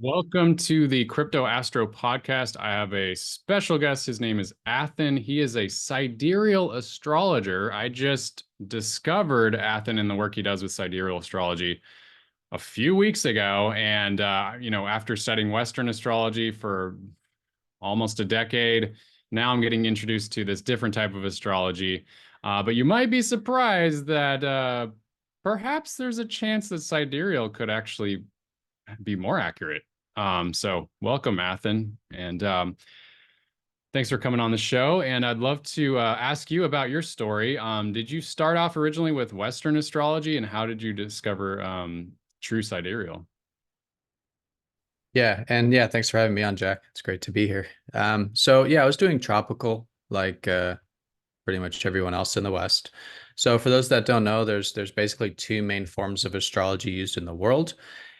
Welcome to the Crypto Astro podcast. I have a special guest. His name is Athen. He is a sidereal astrologer. I just discovered Athen and the work he does with sidereal astrology a few weeks ago. And, after studying Western astrology for almost a decade, now I'm getting introduced to this different type of astrology. But you might be surprised that perhaps there's a chance that sidereal could actually be more accurate. So welcome, Athen, and thanks for coming on the show. And I'd love to ask you about your story. Did you start off originally with Western astrology, and how did you discover true sidereal? Yeah, thanks for having me on, Jack. It's great to be here. I was doing tropical like pretty much everyone else in the West. So for those that don't know, there's basically two main forms of astrology used in the world.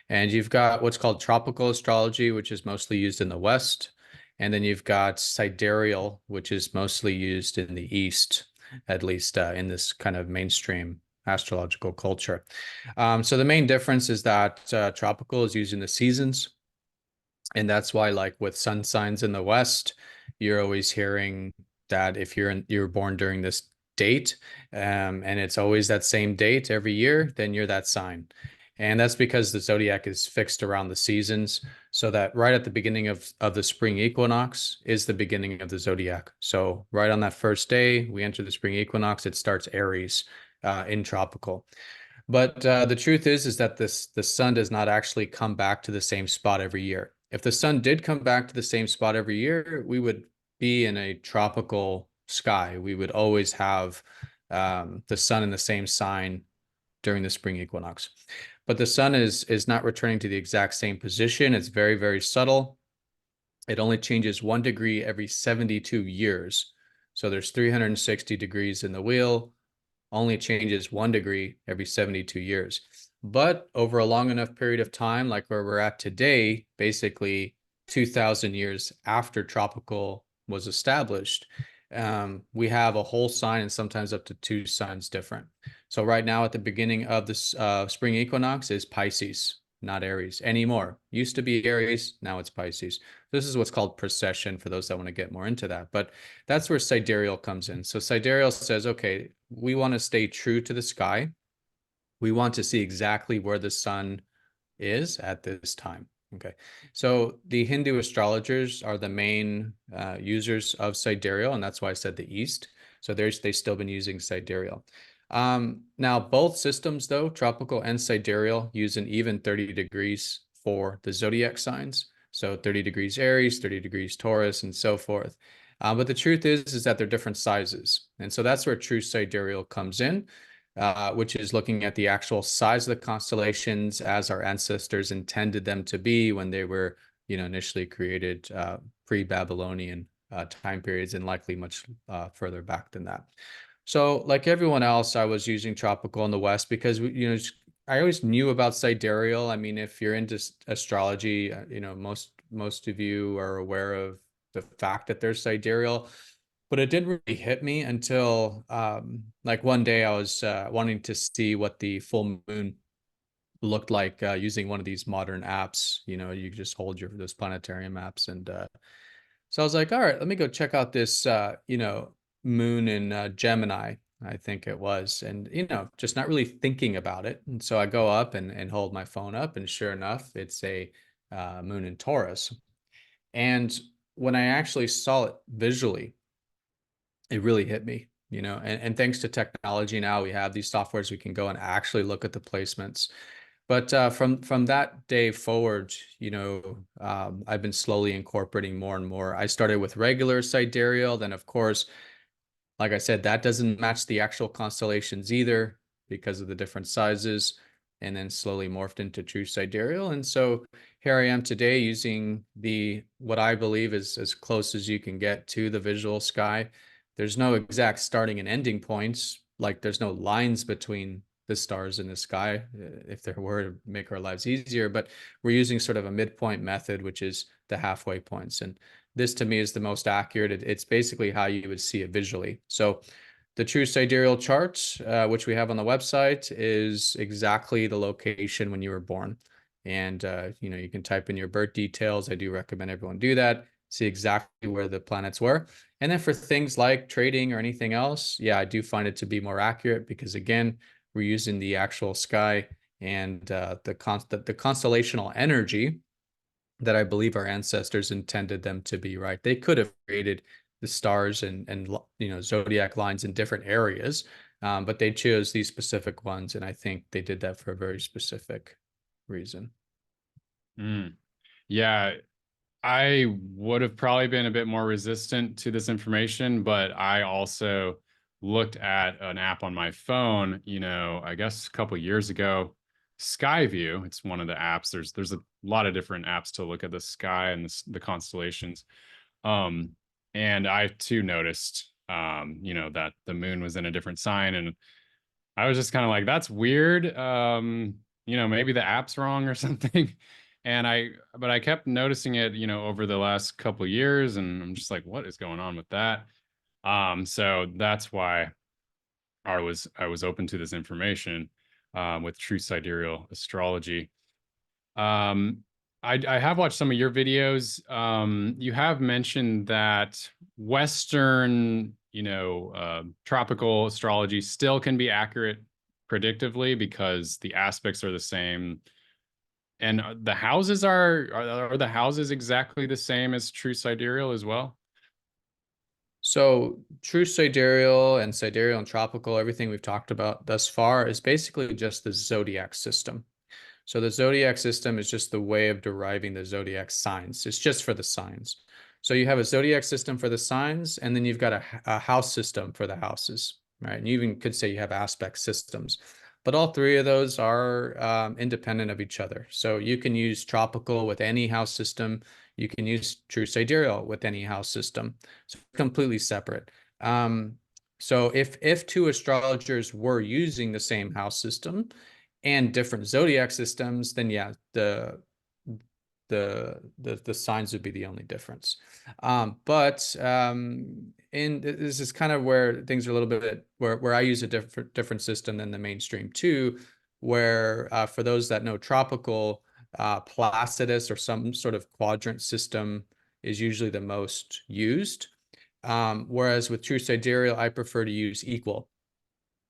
And you've got what's called tropical astrology, which is mostly used in the West. And then you've got sidereal, which is mostly used in the East, at least in this kind of mainstream astrological culture. So the main difference is that tropical is used in the seasons. And that's why, like with sun signs in the West, you're always hearing that if you're born during this date, and it's always that same date every year, then you're that sign. And that's because the zodiac is fixed around the seasons, so that right at the beginning of the spring equinox is the beginning of the zodiac. So right on that first day, we enter the spring equinox, it starts Aries in tropical. But the truth is that the sun does not actually come back to the same spot every year. If the sun did come back to the same spot every year, we would be in a tropical sky. We would always have the sun in the same sign during the spring equinox. But the sun is not returning to the exact same position. It's very, very subtle. It only changes 1 degree every 72 years. So there's 360 degrees in the wheel, only changes 1 degree every 72 years. But over a long enough period of time, like where we're at today, basically 2000 years after tropical was established, we have a whole sign and sometimes up to two signs different. So right now at the beginning of this spring equinox is Pisces, not Aries anymore. Used to be Aries, now it's Pisces. This is what's called precession for those that want to get more into that. But that's where sidereal comes in. So sidereal says, okay, we want to stay true to the sky. We want to see exactly where the sun is at this time. Okay, so the Hindu astrologers are the main users of sidereal, and that's why I said the East. So they've still been using sidereal. Now, both systems, though, tropical and sidereal, use an even 30 degrees for the zodiac signs. So 30 degrees Aries, 30 degrees Taurus, and so forth. But the truth is that they're different sizes. And so that's where true sidereal comes in, which is looking at the actual size of the constellations as our ancestors intended them to be when they were, initially created pre-Babylonian time periods and likely much further back than that. So like everyone else, I was using tropical in the West because, I always knew about sidereal. I mean, if you're into astrology, most of you are aware of the fact that there's sidereal, but it didn't really hit me until like one day I was wanting to see what the full moon looked like using one of these modern apps. You just hold those planetarium apps, and so I was like, all right, let me go check out this moon in Gemini, I think it was, and just not really thinking about it. And so I go up and hold my phone up, and sure enough, it's a moon in Taurus. And when I actually saw it visually, it really hit me, and thanks to technology now we have these softwares we can go and actually look at the placements. But from that day forward, I've been slowly incorporating more and more. I started with regular sidereal, then of course, like I said, that doesn't match the actual constellations either because of the different sizes, and then slowly morphed into true sidereal. And so here I am today using what I believe is as close as you can get to the visual sky. There's no exact starting and ending points, like there's no lines between the stars in the sky, if there were, to make our lives easier, but we're using sort of a midpoint method, which is the halfway points. And this to me is the most accurate. It's basically how you would see it visually. So the true sidereal chart, which we have on the website, is exactly the location when you were born. And you can type in your birth details. I do recommend everyone do that, see exactly where the planets were. And then for things like trading or anything else, yeah, I do find it to be more accurate because, again, we're using the actual sky and the constellational energy that I believe our ancestors intended them to be, right? They could have created the stars and zodiac lines in different areas, but they chose these specific ones, and I think they did that for a very specific reason. Mm. Yeah, I would have probably been a bit more resistant to this information, but I also looked at an app on my phone, I guess a couple years ago, Skyview. It's one of the apps. There's a lot of different apps to look at the sky and the constellations. Um, and I too noticed, that the moon was in a different sign, and I was just kind of like, that's weird. Maybe the app's wrong or something. But I kept noticing it, over the last couple of years, and I'm just like, what is going on with that? So that's why I was open to this information, with true sidereal astrology. Um, I have watched some of your videos. You have mentioned that Western, tropical astrology still can be accurate predictively because the aspects are the same, and the houses are the houses exactly the same as true sidereal as well? So true sidereal and tropical, everything we've talked about thus far is basically just the zodiac system. So the zodiac system is just the way of deriving the zodiac signs. It's just for the signs. So you have a zodiac system for the signs, and then you've got a house system for the houses, right? And you even could say you have aspect systems. But all three of those are independent of each other. So you can use tropical with any house system. You can use true sidereal with any house system. So completely separate. So if two astrologers were using the same house system and different zodiac systems, then yeah, the signs would be the only difference. But in this is kind of where things are a little bit where I use a different system than the mainstream too, where for those that know tropical, Placidus or some sort of quadrant system is usually the most used. Whereas with true sidereal, I prefer to use equal.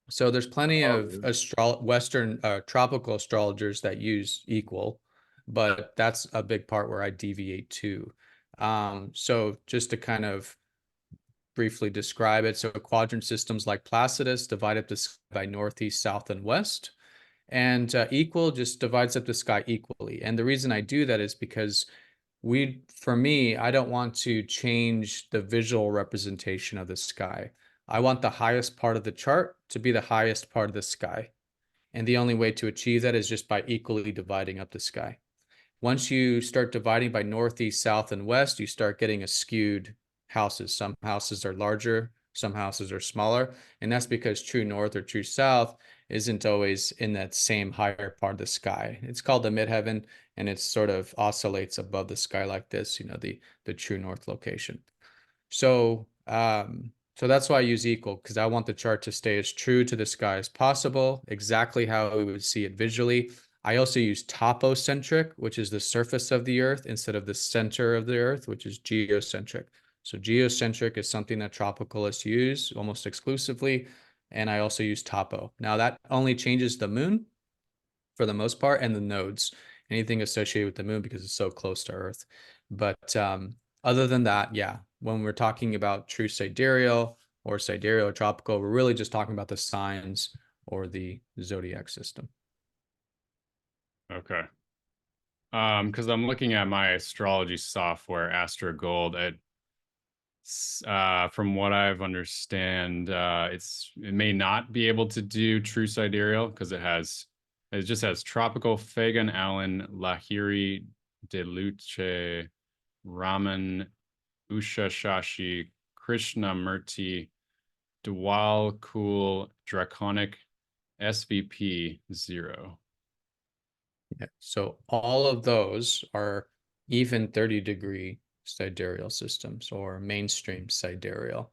So there's plenty Oh, of really? Western tropical astrologers that use equal, but that's a big part where I deviate too. So just to kind of briefly describe it, so quadrant systems like Placidus divide up the sky by northeast, south, and west, and equal just divides up the sky equally. And the reason I do that is because for me, I don't want to change the visual representation of the sky. I want the highest part of the chart to be the highest part of the sky. And the only way to achieve that is just by equally dividing up the sky. Once you start dividing by northeast, south, and west, you start getting a skewed houses. Some houses are larger, some houses are smaller. And that's because true north or true south isn't always in that same higher part of the sky. It's called the midheaven, and it sort of oscillates above the sky like this, the true north location. So that's why I use equal, because I want the chart to stay as true to the sky as possible, exactly how we would see it visually. I also use topocentric, which is the surface of the earth, instead of the center of the earth, which is geocentric. So geocentric is something that tropicalists use almost exclusively, and I also use topo. Now that only changes the moon for the most part and the nodes, anything associated with the moon because it's so close to Earth. But other than that, yeah, when we're talking about true sidereal or sidereal tropical, we're really just talking about the signs or the zodiac system. Okay. Because I'm looking at my astrology software, Astro Gold. From what I've understand, it may not be able to do true sidereal because it just has tropical, Fagan, Allen, Lahiri, Deluce, Raman, Usha Shashi, Krishnamurti, Dwal, Cool, Draconic, SVP 0. Yeah. So all of those are even 30-degree sidereal systems or mainstream sidereal.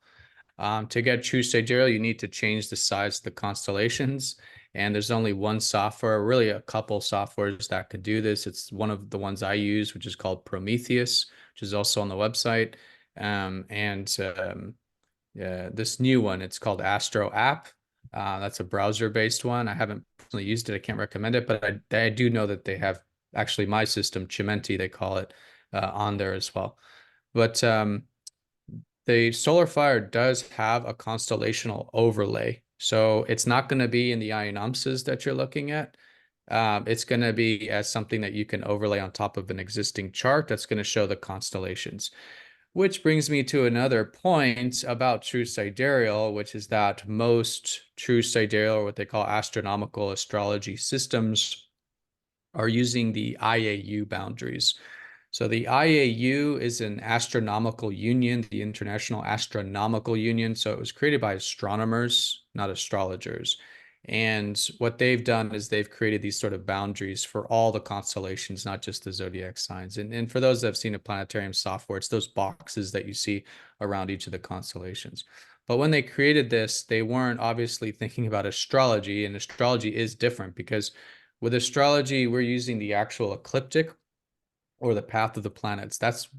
To get true sidereal, you need to change the size of the constellations. And there's only one software, really a couple softwares that could do this. It's one of the ones I use, which is called Prometheus, which is also on the website. Yeah, this new one, it's called Astro App. That's a browser-based one. I haven't personally used it. I can't recommend it, but I do know that they have actually my system, Chimenti, they call it, on there as well. But the Solar Fire does have a constellational overlay. So it's not going to be in the ionomses that you're looking at. It's going to be as something that you can overlay on top of an existing chart that's going to show the constellations. Which brings me to another point about true sidereal, which is that most true sidereal, or what they call astronomical astrology systems, are using the IAU boundaries. So the IAU is an astronomical union, the International Astronomical Union. So it was created by astronomers, not astrologers. And what they've done is they've created these sort of boundaries for all the constellations, not just the zodiac signs. And for those that have seen a planetarium software, it's those boxes that you see around each of the constellations. But when they created this, they weren't obviously thinking about astrology, and astrology is different because with astrology, we're using the actual ecliptic or the path of the planets. That's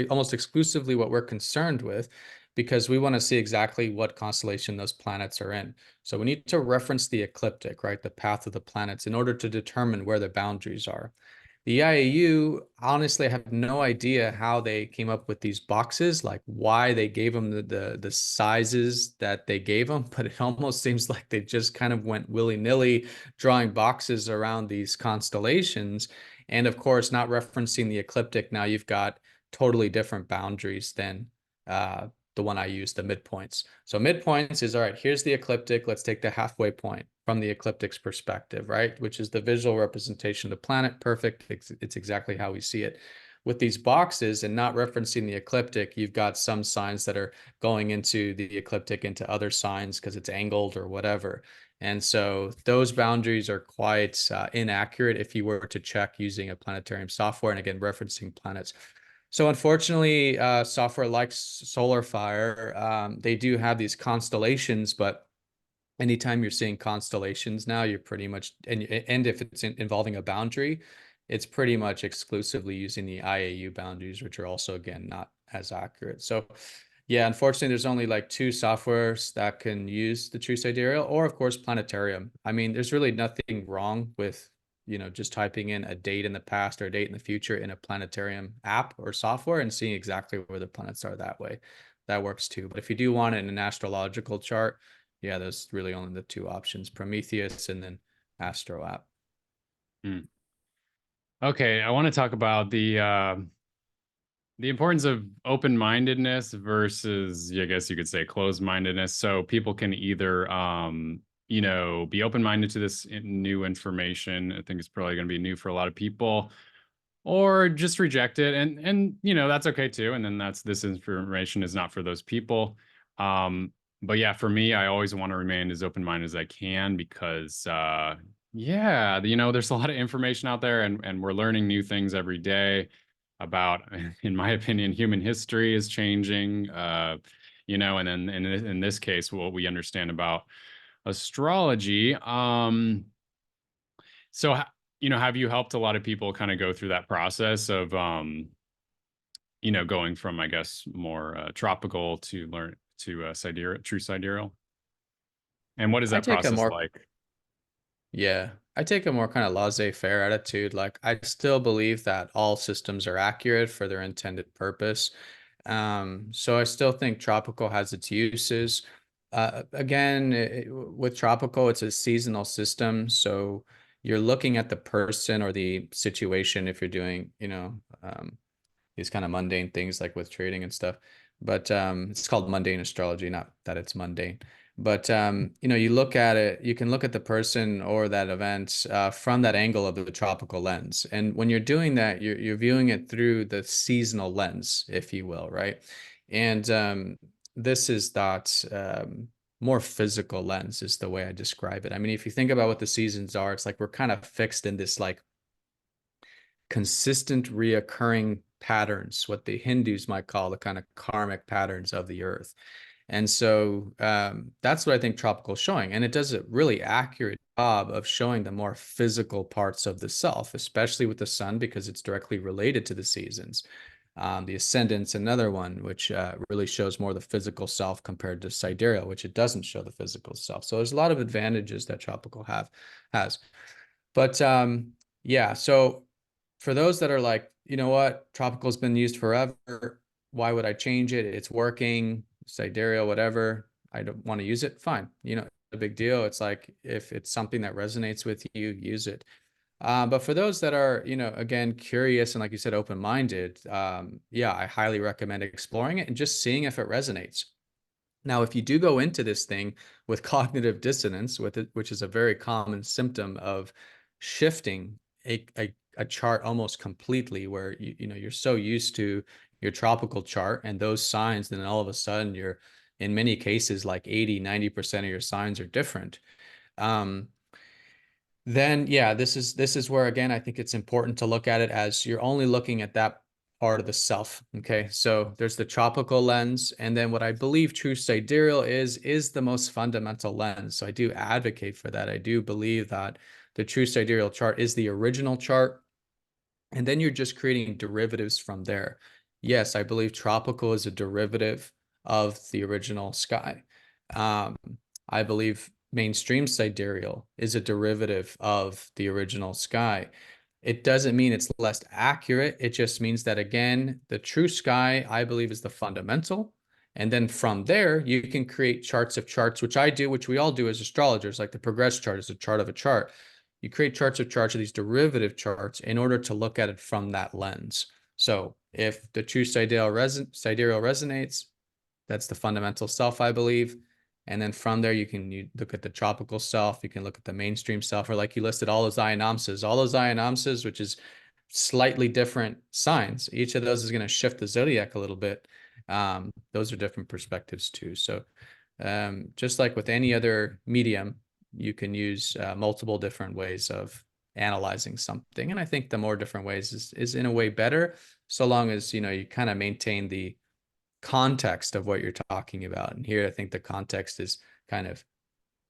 almost exclusively what we're concerned with because we want to see exactly what constellation those planets are in. So we need to reference the ecliptic, right? The path of the planets in order to determine where the boundaries are. The IAU, honestly, I have no idea how they came up with these boxes, like why they gave them the sizes that they gave them, but it almost seems like they just kind of went willy-nilly drawing boxes around these constellations. And of course, not referencing the ecliptic, now you've got totally different boundaries than the one I used, the midpoints. So midpoints is, all right, here's the ecliptic. Let's take the halfway point from the ecliptic's perspective, right? Which is the visual representation of the planet. Perfect. It's exactly how we see it. With these boxes and not referencing the ecliptic, you've got some signs that are going into the ecliptic into other signs because it's angled or whatever. And so those boundaries are quite inaccurate if you were to check using a planetarium software and again, referencing planets. So unfortunately, software like Solar Fire, they do have these constellations, but anytime you're seeing constellations now, you're pretty much, and if it's involving a boundary, it's pretty much exclusively using the IAU boundaries, which are also, again, not as accurate. So yeah, unfortunately, there's only like two softwares that can use the True Sidereal, or of course, Planetarium. I mean, there's really nothing wrong with, just typing in a date in the past or a date in the future in a Planetarium app or software and seeing exactly where the planets are that way. That works too. But if you do want it in an astrological chart, yeah, there's really only the two options, Prometheus and then Astro app. Hmm. Okay, I want to talk about the importance of open-mindedness versus, I guess you could say, closed-mindedness. So people can either, be open-minded to this new information. I think it's probably going to be new for a lot of people, or just reject it, and that's okay too. And then this information is not for those people. But yeah, for me, I always want to remain as open-minded as I can because, yeah, there's a lot of information out there, and we're learning new things every day about, in my opinion, human history is changing, and then in this case, what we understand about astrology. So, have you helped a lot of people kind of go through that process of, going from, I guess, more tropical to learn to sidereal, true sidereal? And what is I that take a process more like? Yeah, I take a more kind of laissez-faire attitude. Like, I still believe that all systems are accurate for their intended purpose. So I still think tropical has its uses. Again, with tropical, it's a seasonal system. So you're looking at the person or the situation if you're doing, these kind of mundane things like with trading and stuff. But it's called mundane astrology, not that it's mundane. But you look at it, you can look at the person or that event from that angle of the tropical lens. And when you're doing that, you're viewing it through the seasonal lens, if you will, right? And this is that more physical lens is the way I describe it. I mean, if you think about what the seasons are, it's like we're kind of fixed in this like consistent reoccurring patterns, what the Hindus might call the kind of karmic patterns of the earth. And so that's what I think tropical is showing. And it does it really accurate of showing the more physical parts of the self, especially with the sun, because it's directly related to the seasons. The ascendant's another one, which really shows more the physical self compared to sidereal, which it doesn't show the physical self. So there's a lot of advantages that tropical has. But yeah, so for those that are like, you know what, tropical's been used forever, why would I change it? It's working, sidereal, whatever. I don't want to use it. Fine. You know, a big deal. It's like if it's something that resonates with you, use it. But for those that are, you know, again, curious and like you said, open-minded, yeah, I highly recommend exploring it and just seeing if it resonates. Now, if you do go into this thing with cognitive dissonance, with it, which is a very common symptom of shifting a chart almost completely, where you know you're so used to your tropical chart and those signs, then all of a sudden you're in many cases like 80-90% of your signs are different. Um, then yeah, this is where again I think it's important to look at it as you're only looking at that part of the self. Okay, so there's the tropical lens, and then what I believe true sidereal is the most fundamental lens. So I do advocate for that. I do believe that the true sidereal chart is the original chart, and then you're just creating derivatives from there. Yes, I believe tropical is a derivative of the original sky. Um, I believe mainstream sidereal is a derivative of the original sky. It doesn't mean it's less accurate. It just means that, again, the true sky, I believe, is the fundamental. And then from there, you can create charts of charts, which I do, which we all do as astrologers, like the progress chart is a chart of a chart. You create charts of charts of these derivative charts in order to look at it from that lens. So if the true sidereal resonates, that's the fundamental self, I believe. And then from there, you look at the tropical self, you can look at the mainstream self, or like you listed all those ionamses, which is slightly different signs. Each of those is going to shift the zodiac a little bit. Those are different perspectives too. So just like with any other medium, you can use multiple different ways of analyzing something. And I think the more different ways is in a way better, so long as, you know, you kind of maintain the context of what you're talking about. And here, I think the context is kind of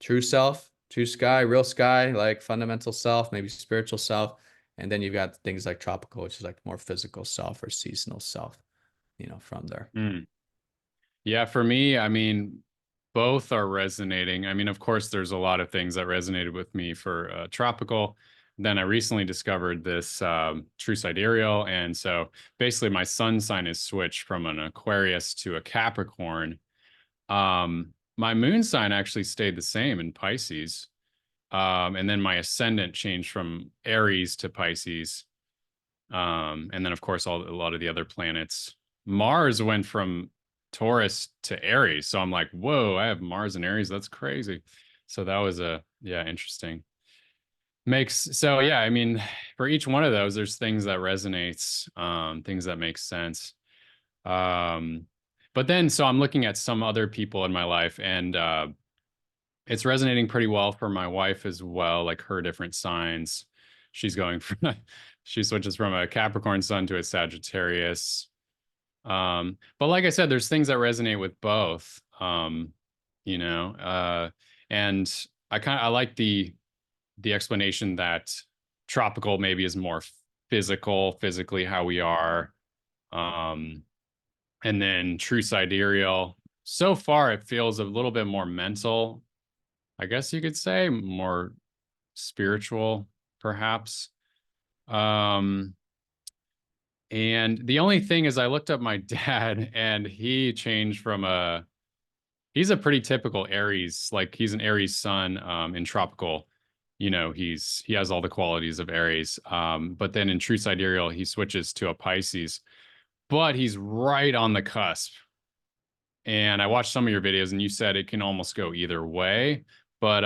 true self, true sky, real sky, like fundamental self, maybe spiritual self. And then you've got things like tropical, which is like more physical self or seasonal self, you know, from there. Mm. Yeah, for me, I mean, both are resonating. I mean, of course, there's a lot of things that resonated with me for tropical. Then I recently discovered this true sidereal. And so basically, my sun sign is switched from an Aquarius to a Capricorn. My moon sign actually stayed the same in Pisces. And then my ascendant changed from Aries to Pisces. And then, of course, a lot of the other planets. Mars went from Taurus to Aries. So I'm like, whoa, I have Mars and Aries. That's crazy. So that was yeah, interesting. Yeah, I mean, for each one of those, there's things that resonates, things that make sense. Um, but then, so I'm looking at some other people in my life, and it's resonating pretty well for my wife as well, like her different signs. She's going from, she switches from a Capricorn sun to a Sagittarius. But like I said, there's things that resonate with both. You know, and I like the explanation that tropical maybe is more physically how we are. Um, and then true sidereal. So far, it feels a little bit more mental, I guess you could say, more spiritual, perhaps. Um, and the only thing is I looked up my dad and he changed from he's a pretty typical Aries, like he's an Aries sun in tropical. You know, he has all the qualities of Aries. But then in true sidereal, he switches to a Pisces, but he's right on the cusp. And I watched some of your videos and you said it can almost go either way. But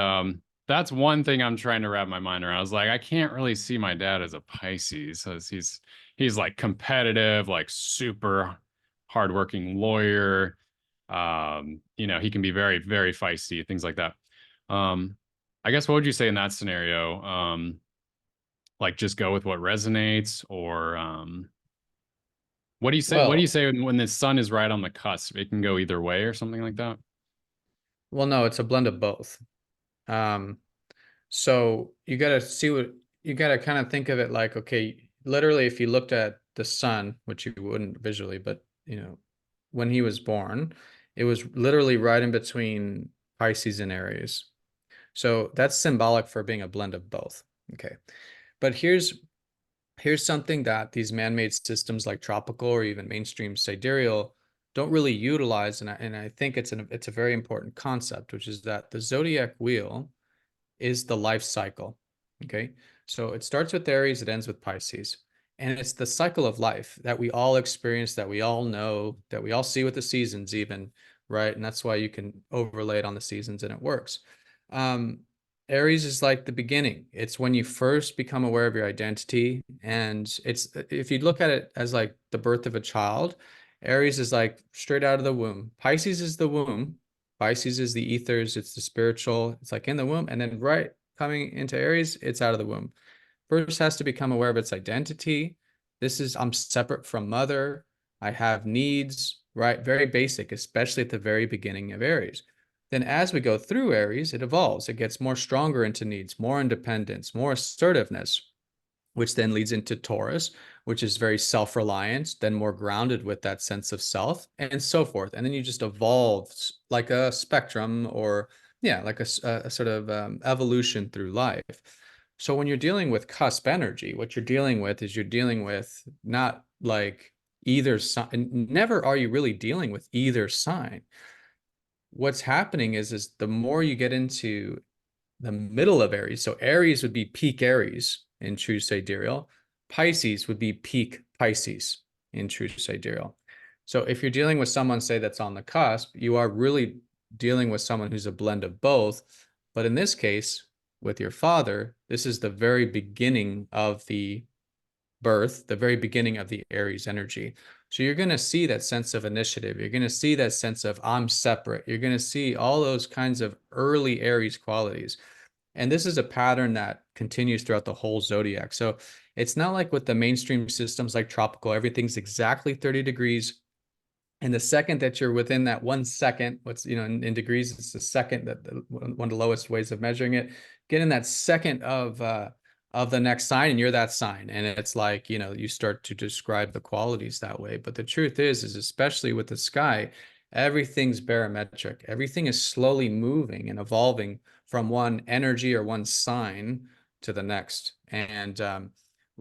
that's one thing I'm trying to wrap my mind around. I was like, I can't really see my dad as a Pisces, because he's like competitive, like super hardworking lawyer. You know, he can be very, very feisty, things like that. Um, I guess what would you say in that scenario? Like just go with what resonates, or what do you say? What do you Well, say when the sun is right on the cusp? It can go either way or something like that. well, no, it's a blend of both. Um, So you got to see what you got to kind of think of it like, okay, literally, if you looked at the sun, which you wouldn't visually, but when he was born, it was literally right in between Pisces and Aries. So that's symbolic for being a blend of both. Okay. But here's something that these man-made systems like tropical or even mainstream sidereal don't really utilize, and I think it's a very important concept, which is that the zodiac wheel is the life cycle. Okay. So it starts with Aries, it ends with Pisces. And it's the cycle of life that we all experience, that we all know, that we all see with the seasons, even, right? And that's why you can overlay it on the seasons and it works. Um, Aries is like the beginning. It's when you first become aware of your identity. And it's, if you look at it as like the birth of a child, Aries is like straight out of the womb. Pisces is the womb. Pisces is the ethers, it's the spiritual, it's like in the womb. And then right coming into Aries, it's out of the womb. First has to become aware of its identity. This is, I'm separate from mother. I have needs, right? Very basic, especially at the very beginning of Aries. Then as we go through Aries, it evolves. It gets more stronger into needs, more independence, more assertiveness, which then leads into Taurus, which is very self-reliant, then more grounded with that sense of self, and so forth. And then you just evolve like a spectrum, or yeah, like a sort of evolution through life. So when you're dealing with cusp energy, what you're dealing with is you're dealing with not like either sign. Never are you really dealing with either sign. What's happening is the more you get into the middle of Aries. So Aries would be peak Aries in true sidereal. Pisces would be peak Pisces in true sidereal. So if you're dealing with someone, say, that's on the cusp, you are really dealing with someone who's a blend of both. But in this case, with your father, this is the very beginning of the birth, the very beginning of the Aries energy. So you're going to see that sense of initiative. You're going to see that sense of I'm separate. You're going to see all those kinds of early Aries qualities. And this is a pattern that continues throughout the whole zodiac. So it's not like with the mainstream systems like tropical, everything's exactly 30 degrees. And the second that you're within that 1 second, what's, in degrees, it's the second, that one of the lowest ways of measuring it, get in that second of the next sign, and you're that sign. And it's like, you start to describe the qualities that way. But the truth is especially with the sky, everything's barometric. Everything is slowly moving and evolving from one energy or one sign to the next. And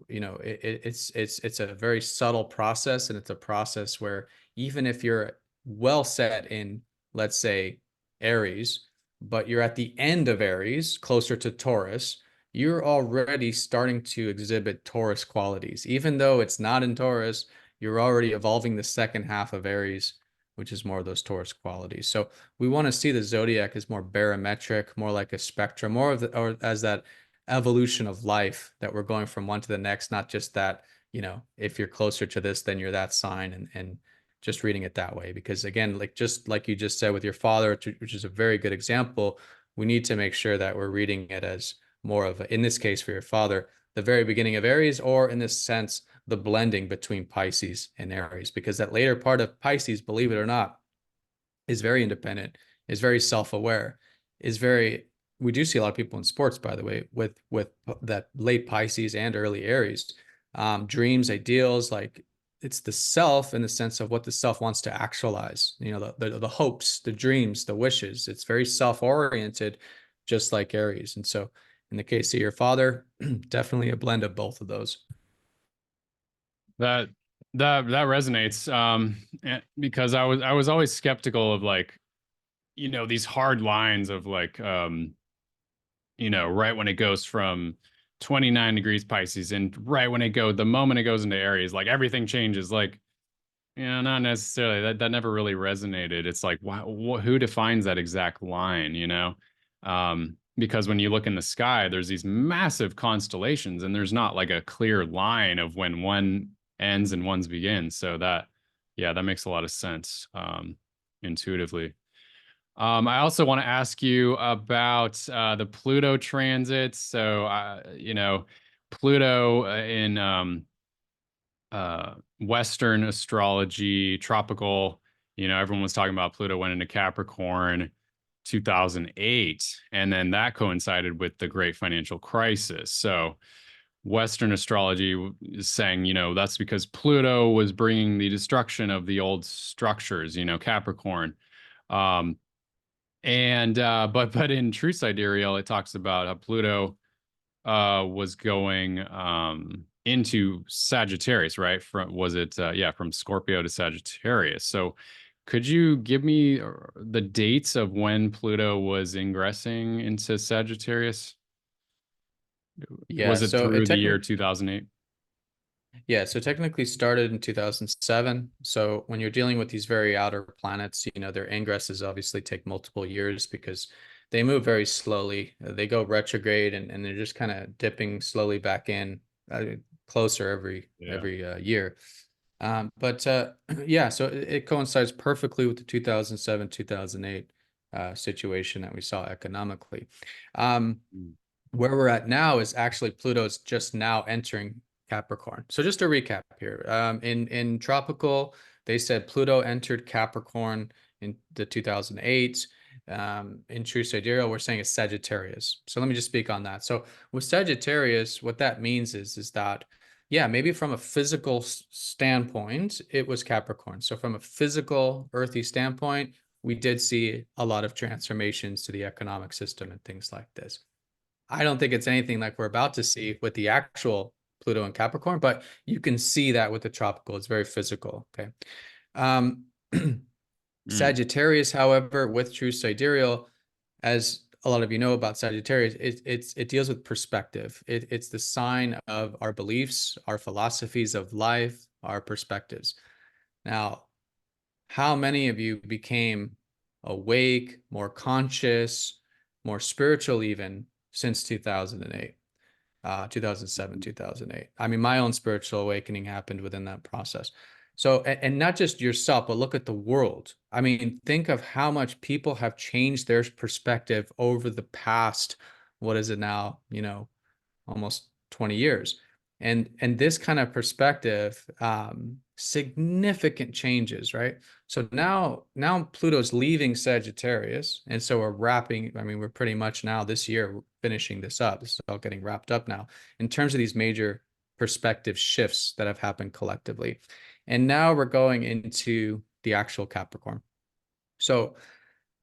it's a very subtle process, and it's a process where even if you're well set in, let's say, Aries, but you're at the end of Aries, closer to Taurus, you're already starting to exhibit Taurus qualities. Even though it's not in Taurus, you're already evolving the second half of Aries, which is more of those Taurus qualities. So we want to see the zodiac as more barometric, more like a spectrum, more of the, or as that evolution of life, that we're going from one to the next, not just that, if you're closer to this, then you're that sign, and just reading it that way. Because again, like just like you just said with your father, which is a very good example, we need to make sure that we're reading it as more of in this case for your father, the very beginning of Aries, or in this sense, the blending between Pisces and Aries, because that later part of Pisces, believe it or not, is very independent, is very self-aware, is very, we do see a lot of people in sports, by the way, with that late Pisces and early Aries, dreams, ideals, like it's the self in the sense of what the self wants to actualize, the hopes, the dreams, the wishes. It's very self-oriented, just like Aries. And so in the case of your father, definitely a blend of both of those. That that resonates because I was always skeptical of like these hard lines of like right when it goes from 29 degrees Pisces and right when the moment it goes into Aries, like everything changes. Like, not necessarily. That never really resonated. It's like, who defines that exact line, because when you look in the sky, there's these massive constellations, and there's not like a clear line of when one ends and one's begins. So yeah, that makes a lot of sense, intuitively. I also want to ask you about the Pluto transits. So, Pluto in Western astrology, tropical, everyone was talking about Pluto went into Capricorn 2008. And then that coincided with the great financial crisis. So Western astrology is saying, that's because Pluto was bringing the destruction of the old structures, Capricorn. Um, but in true sidereal, it talks about how Pluto was going into Sagittarius, right? From Scorpio to Sagittarius. So could you give me the dates of when Pluto was ingressing into Sagittarius? Yeah, Was it so it through the year technically 2008? so technically started in 2007. So when you're dealing with these very outer planets, their ingresses obviously take multiple years because they move very slowly. They go retrograde and they're just kind of dipping slowly back in closer Yeah. every year. But yeah, so it coincides perfectly with the 2007, 2008 situation that we saw economically. Mm. Where we're at now is actually Pluto's just now entering Capricorn. So just to recap here, in tropical, they said Pluto entered Capricorn in the 2008. In true sidereal, we're saying it's Sagittarius. So let me just speak on that. So with Sagittarius, what that means is that, yeah, maybe from a physical standpoint, it was Capricorn. So from a physical, earthy standpoint, we did see a lot of transformations to the economic system and things like this. I don't think it's anything like we're about to see with the actual Pluto and Capricorn, but you can see that with the tropical. It's very physical. Okay. Um, Mm. Sagittarius, however, with true sidereal, as a lot of you know about Sagittarius, it deals with perspective. It's the sign of our beliefs, our philosophies of life, our perspectives. Now, how many of you became awake, more conscious, more spiritual even since 2008, 2007, 2008? I mean, my own spiritual awakening happened within that process. So, and not just yourself, but look at the world. I mean, think of how much people have changed their perspective over the past, what is it now, almost 20 years. And this kind of perspective, significant changes, right? So now Pluto's leaving Sagittarius, and so we're wrapping. I mean, we're pretty much now this year finishing this up. This is all getting wrapped up now in terms of these major perspective shifts that have happened collectively. And now we're going into the actual Capricorn. So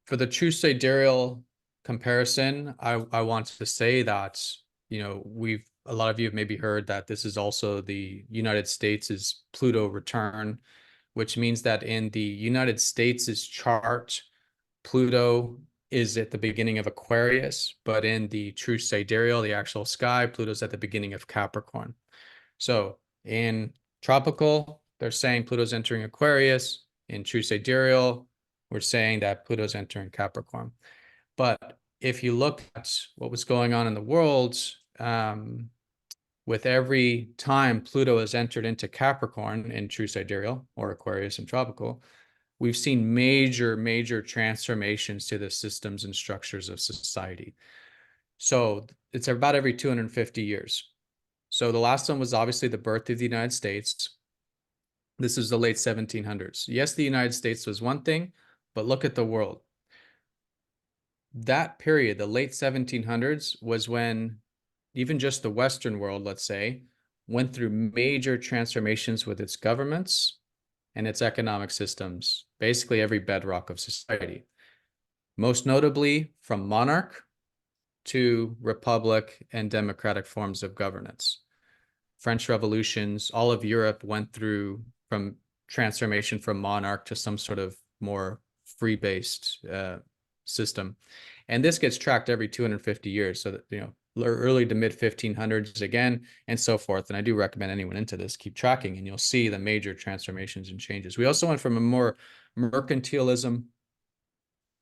for the true sidereal comparison, I want to say that, we've a lot of you have maybe heard that this is also the United States' Pluto return, which means that in the United States' chart, Pluto is at the beginning of Aquarius, but in the true sidereal, the actual sky, Pluto's at the beginning of Capricorn. So in tropical, they're saying Pluto's entering Aquarius. In true sidereal, we're saying that Pluto's entering Capricorn. But if you look at what was going on in the world, with every time Pluto has entered into Capricorn in true sidereal or Aquarius in tropical, we've seen major, major transformations to the systems and structures of society. So it's about every 250 years. So the last one was obviously the birth of the United States. This is the late 1700s. Yes, the United States was one thing, but look at the world. That period, the late 1700s, was when even just the Western world, let's say, went through major transformations with its governments and its economic systems, basically every bedrock of society. Most notably from monarch to republic and democratic forms of governance. French revolutions, all of Europe went through from transformation from monarch to some sort of more free-based system. And this gets tracked every 250 years. So that, early to mid 1500s again, and so forth. And I do recommend anyone into this keep tracking, and you'll see the major transformations and changes. We also went from a more mercantilism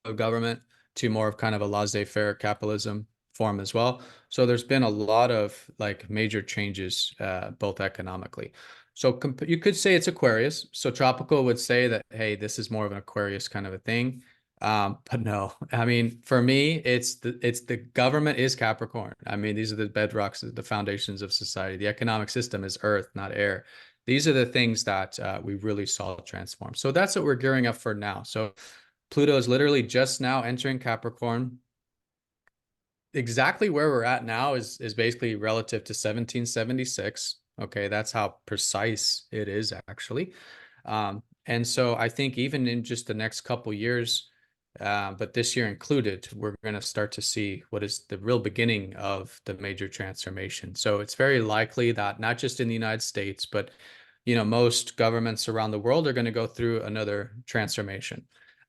of government to more of kind of a laissez-faire capitalism form as well. So there's been a lot of like major changes, both economically. So you could say it's Aquarius. So tropical would say that, hey, this is more of an Aquarius kind of a thing. But no, I mean, for me, it's the government is Capricorn. I mean, these are the bedrocks, the foundations of society. The economic system is earth, not air. These are the things that we really saw transform. So that's what we're gearing up for now. So Pluto is literally just now entering Capricorn. Exactly where we're at now is basically relative to 1776. Okay, that's how precise it is actually. And so I think even in just the next couple years, but this year included, we're going to start to see what is the real beginning of the major transformation. So it's very likely that not just in the United States, but most governments around the world are going to go through another transformation.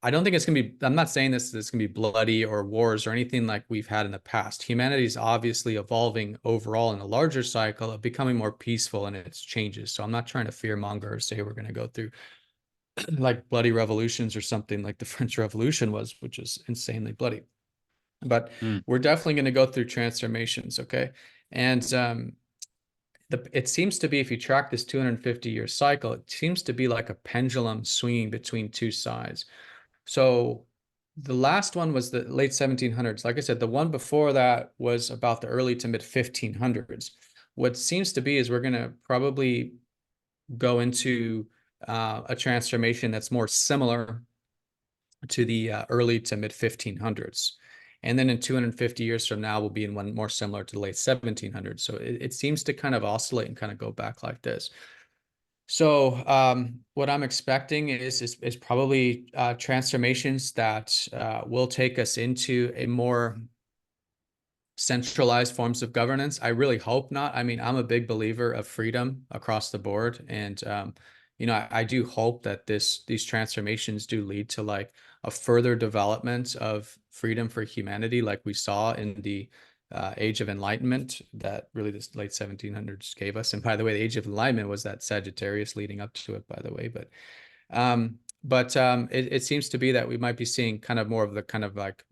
I don't think it's going to be, I'm not saying this is going to be bloody or wars or anything like we've had in the past. Humanity is obviously evolving overall in a larger cycle of becoming more peaceful in its changes. So I'm not trying to fearmonger or say we're going to go through like bloody revolutions or something like the French Revolution was, which is insanely bloody. But Mm. we're definitely going to go through transformations, okay? And it seems to be, if you track this 250-year cycle, it seems to be like a pendulum swinging between two sides. So the last one was the late 1700s. Like I said, the one before that was about the early to mid 1500s. What seems to be is we're going to probably go into a transformation that's more similar to the early to mid 1500s. And then in 250 years from now, we'll be in one more similar to the late 1700s. So it seems to kind of oscillate and kind of go back like this. So what I'm expecting is probably transformations that will take us into a more centralized forms of governance. I really hope not. I mean, I'm a big believer of freedom across the board, and I do hope that these transformations do lead to like a further development of freedom for humanity, like we saw in the Age of Enlightenment that really this late 1700s gave us. And by the way, the Age of Enlightenment was that Sagittarius leading up to it, by the way. It seems to be that we might be seeing kind of more of the kind of like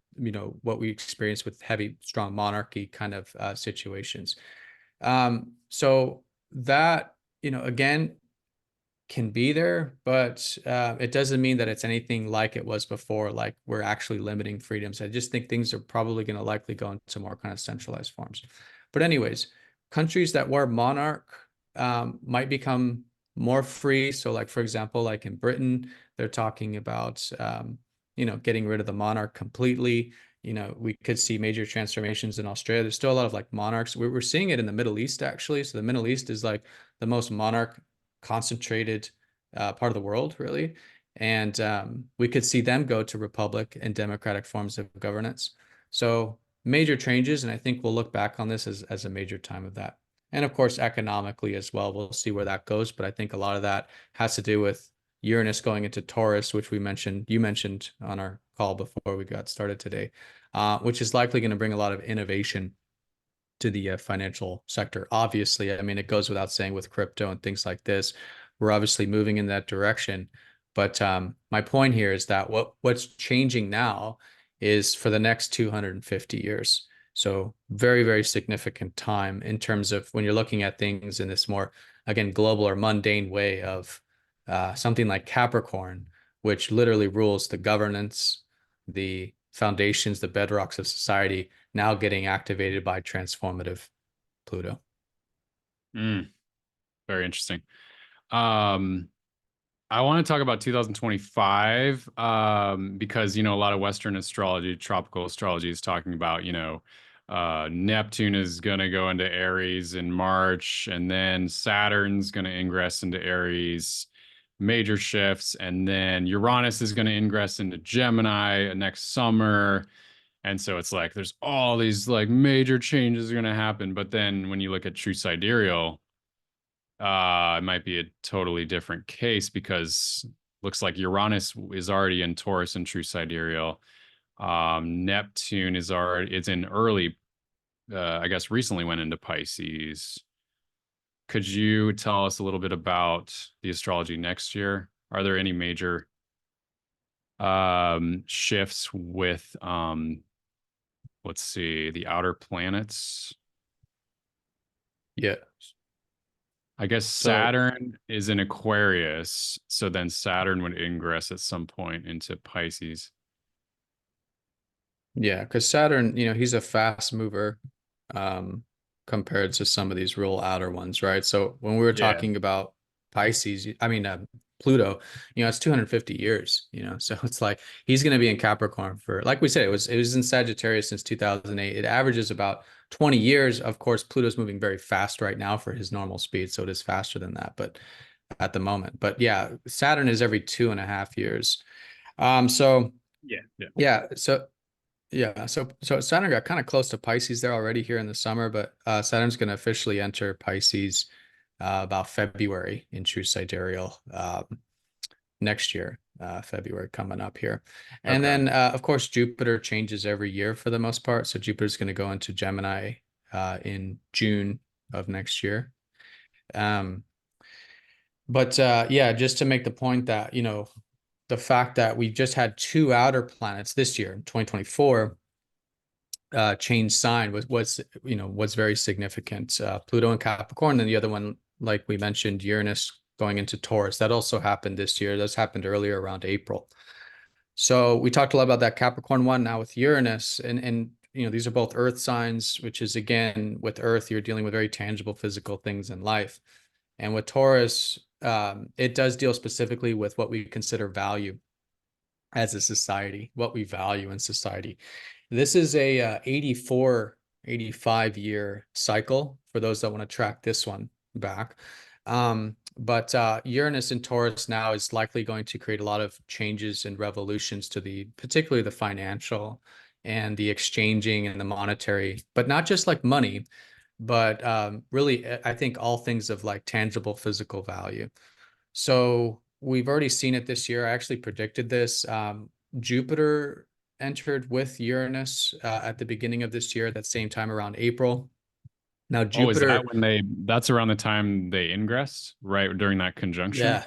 what we experience with heavy, strong monarchy kind of situations. So that again can be there, but it doesn't mean that it's anything like it was before. Like we're actually limiting freedoms. I just think things are probably going to likely go into more kind of centralized forms. But anyways, countries that were monarch might become more free. So like, for example, like in Britain, they're talking about, getting rid of the monarch completely. We could see major transformations in Australia. There's still a lot of like monarchs. We're seeing it in the Middle East, actually. So the Middle East is like the most monarch concentrated part of the world, really. And we could see them go to republic and democratic forms of governance. So major changes, and I think we'll look back on this as a major time of that. And of course, economically as well, we'll see where that goes. But I think a lot of that has to do with Uranus going into Taurus, which you mentioned on our call before we got started today, which is likely going to bring a lot of innovation to the financial sector. Obviously, I mean, it goes without saying with crypto and things like this, we're obviously moving in that direction. But my point here is that what's changing now is for the next 250 years. So very, very significant time in terms of when you're looking at things in this more, again, global or mundane way of something like Capricorn, which literally rules the governance, the foundations, the bedrocks of society, now getting activated by transformative Pluto. Mm. Very interesting. Um, I want to talk about 2025 because a lot of Western astrology, tropical astrology is talking about Neptune is going to go into Aries in March, and then Saturn's going to ingress into Aries, major shifts, and then Uranus is going to ingress into Gemini next summer. And so it's like there's all these like major changes are going to happen, but then when you look at true sidereal, it might be a totally different case because looks like Uranus is already in Taurus and true sidereal. Neptune it's in early, I guess recently went into Pisces. Could you tell us a little bit about the astrology next year? Are there any major shifts with let's see, the outer planets? Yeah. I guess So Saturn is in Aquarius, so then Saturn would ingress at some point into Pisces. yeah, because Saturn, he's a fast mover um, compared to some of these real outer ones, right? So when we were Yeah. talking about Pisces, I mean Pluto, it's 250 years, so it's like he's going to be in Capricorn for, like we said, it was in Sagittarius since 2008. It averages about 20 years. Of course, Pluto's moving very fast right now for his normal speed, so it is faster than that, but at the moment. But yeah, Saturn is every 2.5 years. So Yeah. Yeah. yeah, so Saturn got kind of close to Pisces there already here in the summer, but Saturn's going to officially enter Pisces about February in true sidereal next year, February coming up here. And Okay. then, of course, Jupiter changes every year for the most part. So Jupiter's going to go into Gemini in June of next year. Um, but yeah, just to make the point that, the fact that we just had two outer planets this year, 2024, change sign was very significant. Pluto and Capricorn, and the other one, like we mentioned, Uranus going into Taurus. That also happened this year. That's happened earlier around April. So we talked a lot about that Capricorn one. Now with Uranus, and these are both Earth signs, which is, again, with Earth, you're dealing with very tangible physical things in life. And with Taurus, it does deal specifically with what we consider value as a society, what we value in society. This is a 84, 85-year cycle for those that want to track this one back. But Uranus in Taurus now is likely going to create a lot of changes and revolutions to particularly the financial and the exchanging and the monetary, but not just like money, but really, I think all things of like tangible physical value. So we've already seen it this year. I actually predicted this. Jupiter entered with Uranus at the beginning of this year, at that same time around April. Now, Oh, is that Jupiter, that's around the time they ingress, right? During that conjunction? yeah.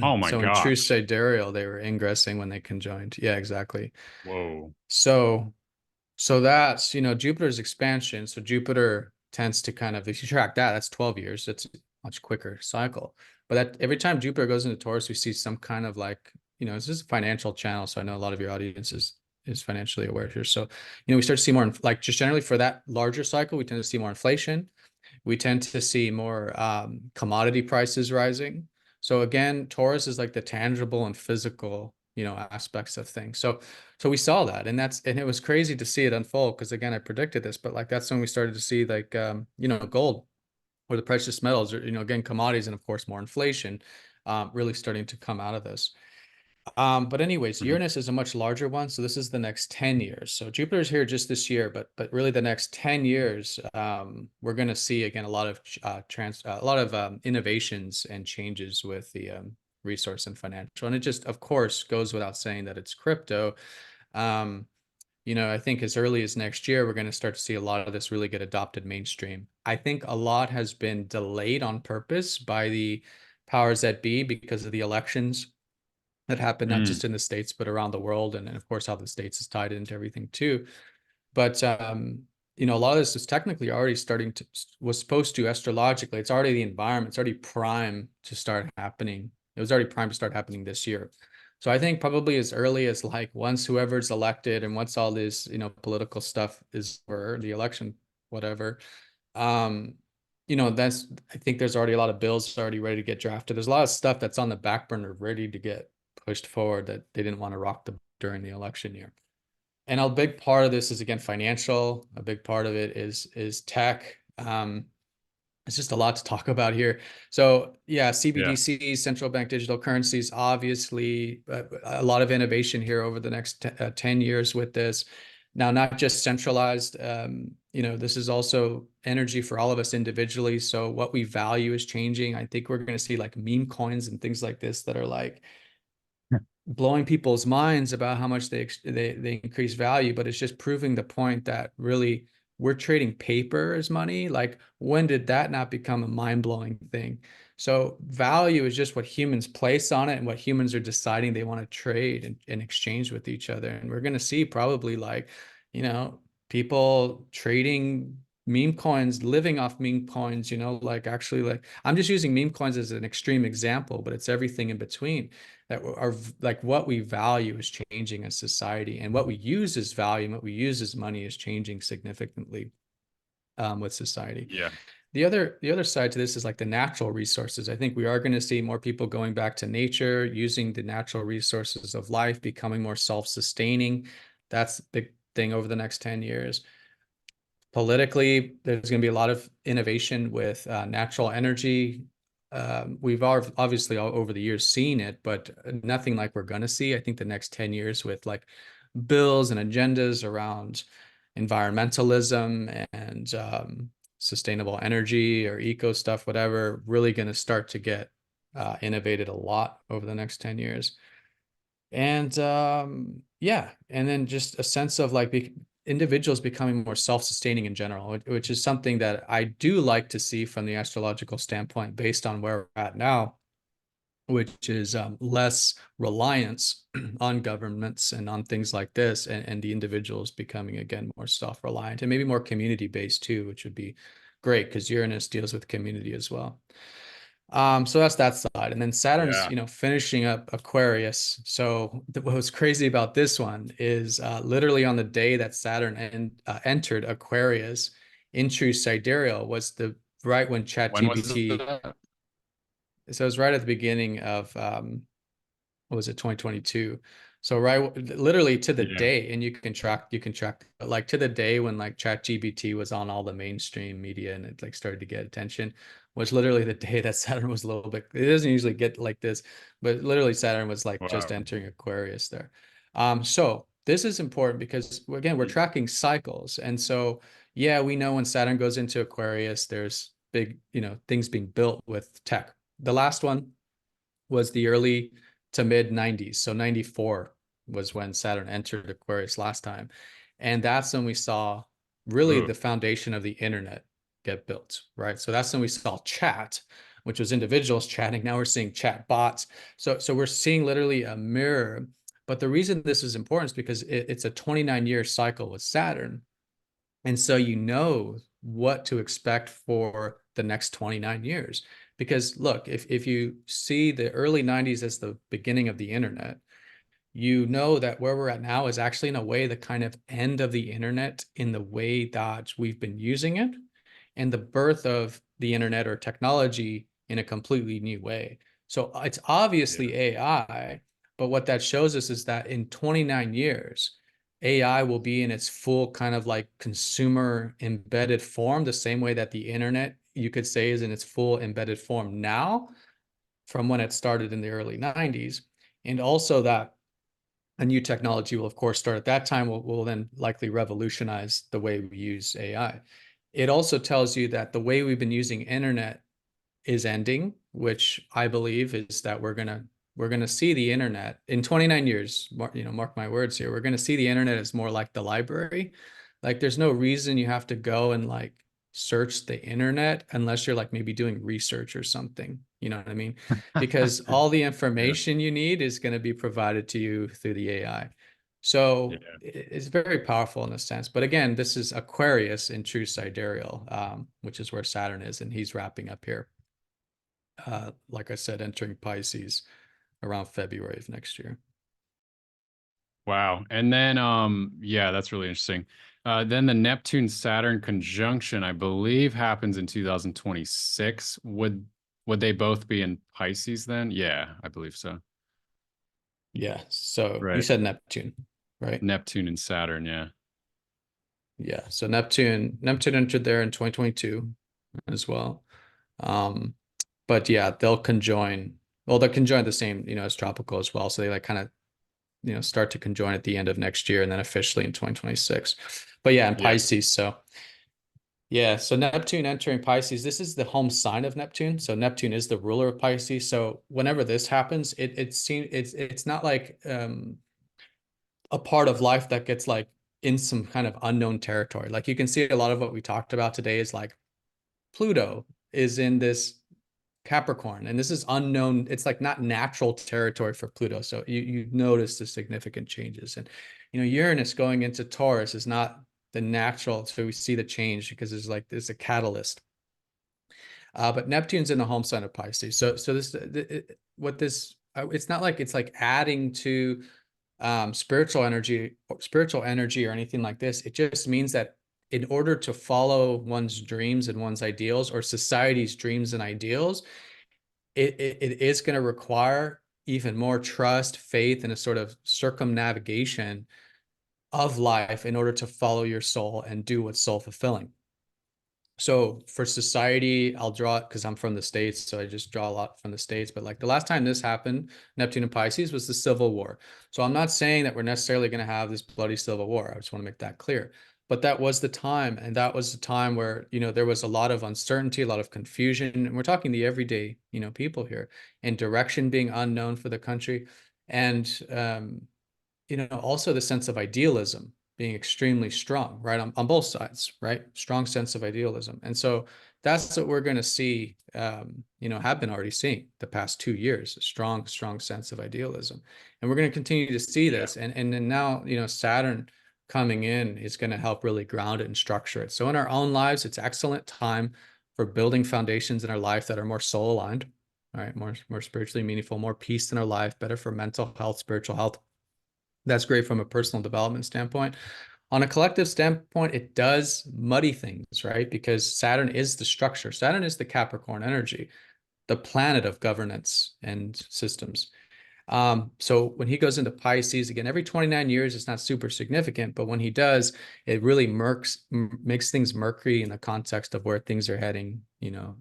Oh my So in true gosh. sidereal, they were ingressing when they conjoined. Yeah, exactly. Whoa. So So that's, Jupiter's expansion. So Jupiter tends to kind of, if you track that, that's 12 years. It's a much quicker cycle. But that every time Jupiter goes into Taurus, we see some kind of like, this is a financial channel. So I know a lot of your audience is financially aware here. So, we start to see more, like just generally for that larger cycle, we tend to see more inflation. We tend to see more commodity prices rising. So again, Taurus is like the tangible and physical, aspects of things. So we saw that, and it was crazy to see it unfold because, again, I predicted this, but like that's when we started to see like gold or the precious metals, or again, commodities, and of course more inflation really starting to come out of this. But anyways, Mhm. Uranus is a much larger one. So this is the next 10 years. So Jupiter's here just this year, but really the next 10 years, we're going to see again a lot of innovations and changes with the resource and financial. And it just, of course, goes without saying that it's crypto. Um, I think as early as next year, we're going to start to see a lot of this really get adopted mainstream. I think a lot has been delayed on purpose by the powers that be because of the elections that happened not Mm. just in the States, but around the world. And of course, how the States is tied into everything too. But, a lot of this is technically already was supposed to astrologically, it's already the environment, it's already prime to start happening. It was already primed to start happening this year. So I think probably as early as like once whoever's elected and once all this, political stuff is over the election, whatever, um, I think there's already a lot of bills already ready to get drafted. There's a lot of stuff that's on the back burner ready to get pushed forward that they didn't want to rock during the election year. And a big part of this is, again, financial. A big part of it is tech. It's just a lot to talk about here. So yeah, Yeah. CBDCs, central bank digital currencies, obviously a lot of innovation here over the next 10 years with this. Now, not just centralized, this is also energy for all of us individually. So what we value is changing. I think we're going to see like meme coins and things like this that are like blowing people's minds about how much they increase value, but it's just proving the point that really we're trading paper as money. Like, when did that not become a mind-blowing thing? So value is just what humans place on it and what humans are deciding they want to trade and exchange with each other. And we're going to see probably like, people trading meme coins, living off meme coins, like actually, like, I'm just using meme coins as an extreme example, but it's everything in between that are like what we value is changing as society, and what we use as value and what we use as money is changing significantly with society. Yeah. the other side to this is like the natural resources. I think we are going to see more people going back to nature, using the natural resources of life, becoming more self-sustaining. That's the big thing over the next 10 years. Politically, there's going to be a lot of innovation with natural energy. We've obviously all over the years seen it, but nothing like we're going to see. I think the next 10 years with like bills and agendas around environmentalism and sustainable energy or eco stuff, whatever, really going to start to get innovated a lot over the next 10 years. And yeah, and then just a sense of like individuals becoming more self-sustaining in general, which is something that I do like to see from the astrological standpoint based on where we're at now, which is less reliance on governments and on things like this, and the individuals becoming, again, more self-reliant and maybe more community-based too, which would be great because Uranus deals with community as well. So that's that side. And then Saturn's, Yeah. finishing up Aquarius. So what was crazy about this one is literally on the day that Saturn entered Aquarius in true sidereal was the right when When was ChatGPT. that? So it was right at the beginning of what was it, 2022. So right, literally to the Yeah. day, and you can track like to the day when like ChatGPT was on all the mainstream media and it like started to get attention, was literally the day that Saturn was a little bit, it doesn't usually get like this, but literally Saturn was like just Wow. entering Aquarius there. So this is important because again, we're tracking cycles. And so yeah, we know when Saturn goes into Aquarius, there's big, things being built with tech. The last one was the early to mid 90s. So 94 was when Saturn entered Aquarius last time. And that's when we saw really Ooh. the foundation of the internet get built, right? So that's when we saw chat, which was individuals chatting. Now we're seeing chat bots. So we're seeing literally a mirror. But the reason this is important is because it's a 29-year cycle with Saturn. And so you know what to expect for the next 29 years. Because look, if you see the early 90s as the beginning of the internet, you know that where we're at now is actually in a way the kind of end of the internet in the way that we've been using it, and the birth of the internet or technology in a completely new way. So it's Yeah. obviously AI, but what that shows us is that in 29 years, AI will be in its full kind of like consumer embedded form, the same way that the internet, you could say, is in its full embedded form now from when it started in the early 90s. And also that a new technology will, of course, start at that time, will then likely revolutionize the way we use AI. It also tells you that the way we've been using internet is ending, which I believe is that we're gonna see the internet in 29 years. Mark my words here. We're gonna see the internet as more like the library. Like, there's no reason you have to go and like search the internet unless you're like maybe doing research or something. You know what I mean? Because all the Yeah. information you need is going to be provided to you through the AI. So Yeah. it's very powerful in a sense. But again, this is Aquarius in true sidereal, which is where Saturn is, and he's wrapping up here. Like I said, entering Pisces around February of next year. Wow. And then yeah, that's really interesting. Then the Neptune Saturn conjunction, I believe, happens in 2026. Would they both be in Pisces then? Yeah, I believe so. Yeah. So you Right. said Neptune, right? Neptune and Saturn, yeah. Yeah. So Neptune entered there in 2022 as well. Um, but yeah, they'll conjoin. Well, they'll conjoin the same, as tropical as well. So they like kind of, start to conjoin at the end of next year and then officially in 2026. But yeah, in Yeah. Pisces. So yeah, so Neptune entering Pisces, this is the home sign of Neptune. So Neptune is the ruler of Pisces. So whenever this happens, it seems it's not like a part of life that gets like in some kind of unknown territory. Like you can see a lot of what we talked about today is like Pluto is in this Capricorn, and this is unknown. It's like not natural territory for Pluto. So you notice the significant changes. And Uranus going into Taurus is not the natural. So we see the change because there's a catalyst. But Neptune's in the home sign of Pisces. So it's not like it's like adding to spiritual energy or anything like this. It just means that in order to follow one's dreams and one's ideals, or society's dreams and ideals, it is going to require even more trust, faith, and a sort of circumnavigation of life in order to follow your soul and do what's soul fulfilling. So for society, I'll draw it because I'm from the States, so I just draw a lot from the States. But like the last time this happened, Neptune and Pisces, was the Civil War. So I'm not saying that we're necessarily going to have this bloody Civil War. I just want to make that clear. But that was the time, and that was the time where, you know, there was a lot of uncertainty, a lot of confusion, and we're talking the everyday, you know, people here, and direction being unknown for the country, and you know, also the sense of idealism being extremely strong, right? On both sides, right? Strong sense of idealism. And so that's what we're going to see, you know, have been already seeing the past 2 years, a strong, strong sense of idealism. And we're going to continue to see Yeah. this. And then now, you know, Saturn coming in is going to help really ground it and structure it. So in our own lives, it's excellent time for building foundations in our life that are more soul aligned, all right, more spiritually meaningful, more peace in our life, better for mental health, spiritual health. That's great from a personal development standpoint. On a collective standpoint, it does muddy things, right? Because Saturn is the structure. Saturn is the Capricorn energy, the planet of governance and systems. So when he goes into Pisces, again, every 29 years, it's not super significant, but when he does, it really makes things murky in the context of where things are heading, you know,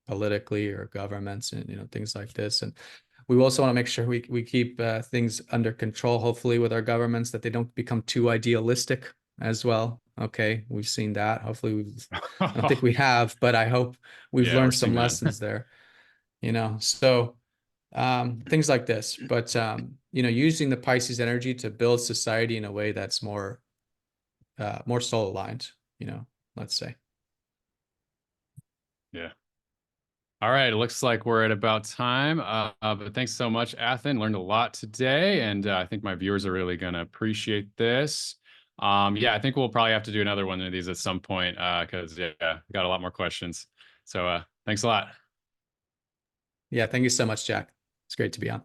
politically, or governments, and, you know, things like this. And we also want to make sure we keep things under control, hopefully, with our governments, that they don't become too idealistic as well. Okay, we've seen that. Hopefully, I don't think we have, but I hope we've Yeah, we're learned seeing some that. lessons there, you know. So things like this, but you know, using the Pisces energy to build society in a way that's more soul aligned, you know, let's say. Yeah. All right, it looks like we're at about time. But thanks so much, Athen. Learned a lot today, and I think my viewers are really going to appreciate this. Yeah, I think we'll probably have to do another one of these at some point because yeah, we got a lot more questions. So thanks a lot. Yeah, thank you so much, Jack. It's great to be on.